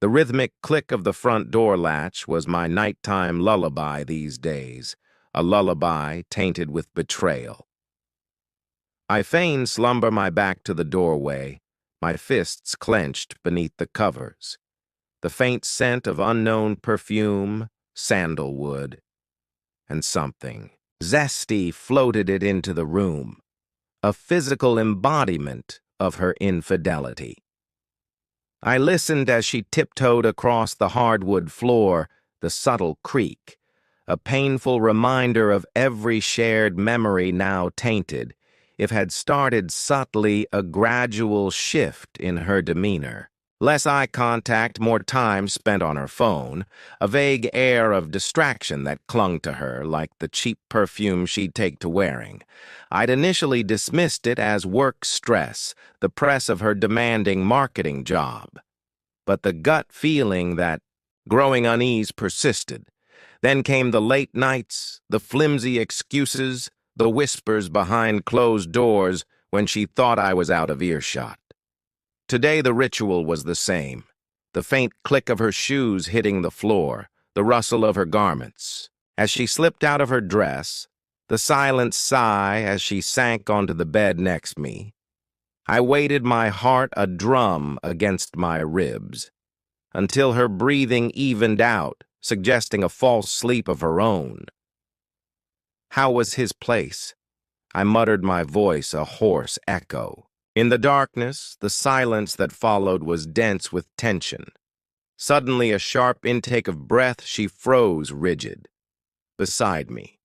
The rhythmic click of the front door latch was my nighttime lullaby these days, a lullaby tainted with betrayal. I fain slumber my back to the doorway, my fists clenched beneath the covers. The faint scent of unknown perfume, sandalwood, and something zesty floated it into the room, a physical embodiment of her infidelity. I listened as she tiptoed across the hardwood floor, the subtle creak, a painful reminder of every shared memory now tainted, if had started subtly a gradual shift in her demeanor. Less eye contact, more time spent on her phone, a vague air of distraction that clung to her like the cheap perfume she'd take to wearing. I'd initially dismissed it as work stress, the press of her demanding marketing job. But the gut feeling that growing unease persisted. Then came the late nights, the flimsy excuses, the whispers behind closed doors when she thought I was out of earshot. Today the ritual was the same, the faint click of her shoes hitting the floor, the rustle of her garments. As she slipped out of her dress, the silent sigh as she sank onto the bed next me. I waited, my heart a drum against my ribs, until her breathing evened out, suggesting a false sleep of her own. How was his place? I muttered, my voice a hoarse echo. In the darkness, the silence that followed was dense with tension. Suddenly, a sharp intake of breath, she froze rigid, beside me.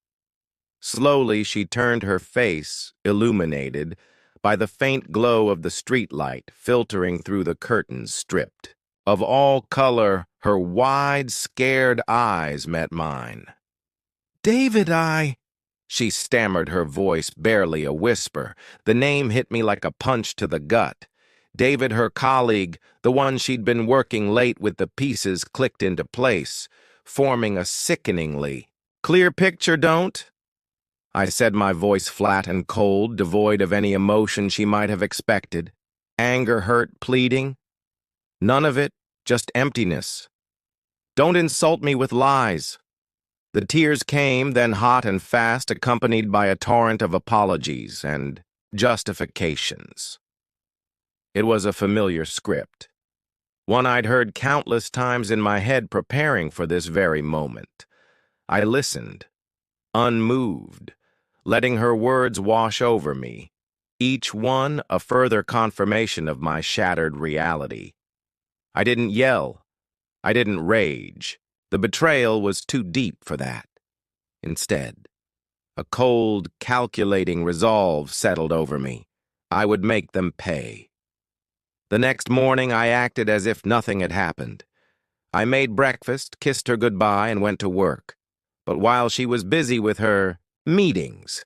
Slowly, she turned her face, illuminated by the faint glow of the streetlight filtering through the curtains stripped. Of all color, her wide, scared eyes met mine. "David, She stammered, her voice barely a whisper. The name hit me like a punch to the gut. David, her colleague, the one she'd been working late with, the pieces clicked into place, forming a sickeningly clear picture, don't? I said, my voice flat and cold, devoid of any emotion she might have expected. Anger, hurt, pleading. None of it, just emptiness. Don't insult me with lies. The tears came, then hot and fast, accompanied by a torrent of apologies and justifications. It was a familiar script, one I'd heard countless times in my head preparing for this very moment. I listened, unmoved, letting her words wash over me, each one a further confirmation of my shattered reality. I didn't yell. I didn't rage. The betrayal was too deep for that. Instead, a cold, calculating resolve settled over me. I would make them pay. The next morning, I acted as if nothing had happened. I made breakfast, kissed her goodbye, and went to work. But while she was busy with her meetings,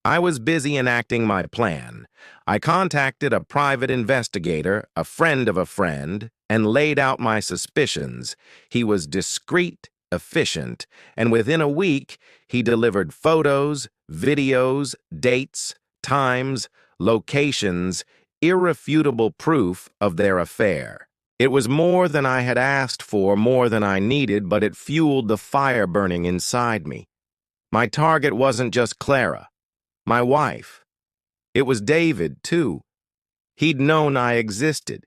I was busy enacting my plan. I contacted a private investigator, a friend of a friend, and laid out my suspicions. He was discreet, efficient, and within a week, he delivered photos, videos, dates, times, locations, irrefutable proof of their affair. It was more than I had asked for, more than I needed, but it fueled the fire burning inside me. My target wasn't just Clara, my wife. It was David, too. He'd known I existed.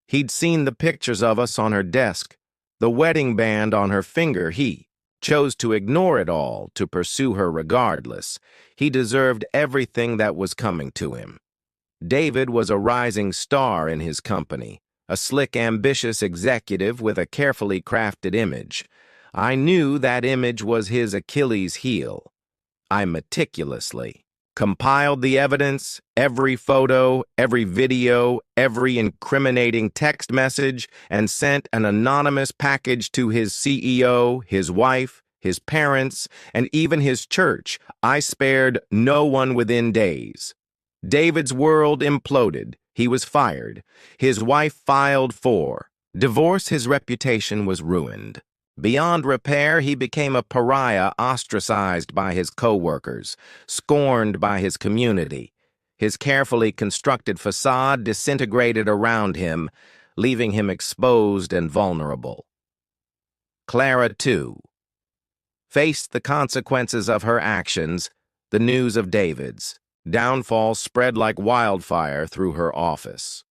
He'd seen the pictures of us on her desk, the wedding band on her finger. He chose to ignore it all, to pursue her regardless. He deserved everything that was coming to him. David was a rising star in his company, a slick, ambitious executive with a carefully crafted image. I knew that image was his Achilles heel. I meticulously compiled the evidence, every photo, every video, every incriminating text message, and sent an anonymous package to his CEO, his wife, his parents, and even his church. I spared no one within days. David's world imploded. He was fired. His wife filed for divorce. His reputation was ruined. Beyond repair, he became a pariah, ostracized by his co-workers, scorned by his community. His carefully constructed facade disintegrated around him, leaving him exposed and vulnerable. Clara, too, faced the consequences of her actions. The news of David's downfall spread like wildfire through her office.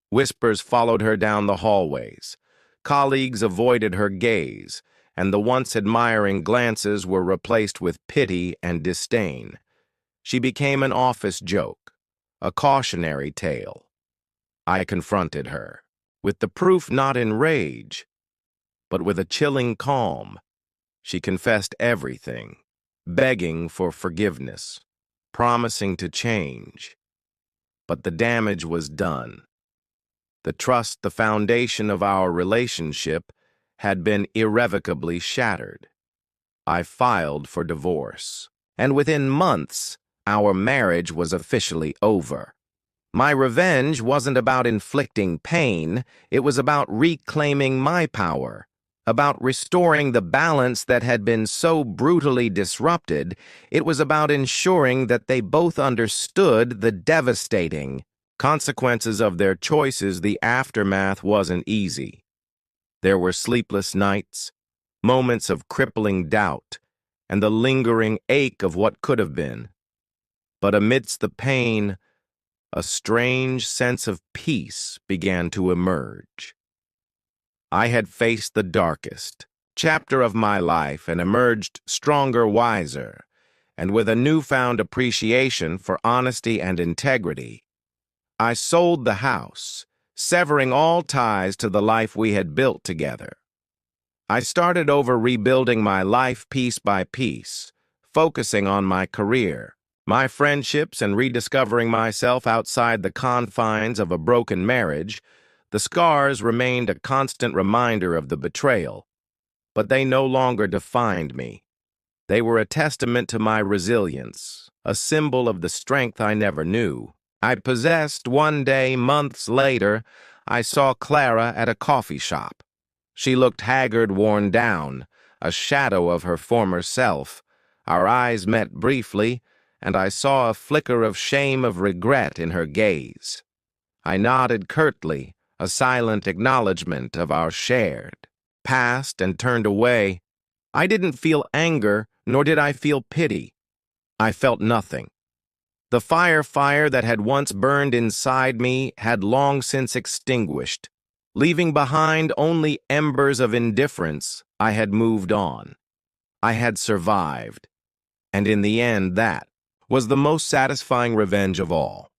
Whispers followed her down the hallways. Colleagues avoided her gaze, and the once admiring glances were replaced with pity and disdain. She became an office joke, a cautionary tale. I confronted her, with the proof not in rage, but with a chilling calm. She confessed everything, begging for forgiveness, promising to change. But the damage was done. The trust, the foundation of our relationship, had been irrevocably shattered. I filed for divorce, and within months, our marriage was officially over. My revenge wasn't about inflicting pain, it was about reclaiming my power, about restoring the balance that had been so brutally disrupted. It was about ensuring that they both understood the devastating consequences of their choices. The aftermath wasn't easy. There were sleepless nights, moments of crippling doubt, and the lingering ache of what could have been. But amidst the pain, a strange sense of peace began to emerge. I had faced the darkest chapter of my life and emerged stronger, wiser, and with a newfound appreciation for honesty and integrity. I sold the house, severing all ties to the life we had built together. I started over, rebuilding my life piece by piece, focusing on my career, my friendships, and rediscovering myself outside the confines of a broken marriage. The scars remained a constant reminder of the betrayal, but they no longer defined me. They were a testament to my resilience, a symbol of the strength I never knew I possessed. One day, months later, I saw Clara at a coffee shop. She looked haggard, worn down, a shadow of her former self. Our eyes met briefly, and I saw a flicker of shame, of regret in her gaze. I nodded curtly, a silent acknowledgement of our shared past, and turned away. I didn't feel anger, nor did I feel pity. I felt nothing. The fire that had once burned inside me had long since extinguished, leaving behind only embers of indifference. I had moved on. I had survived. And in the end, that was the most satisfying revenge of all.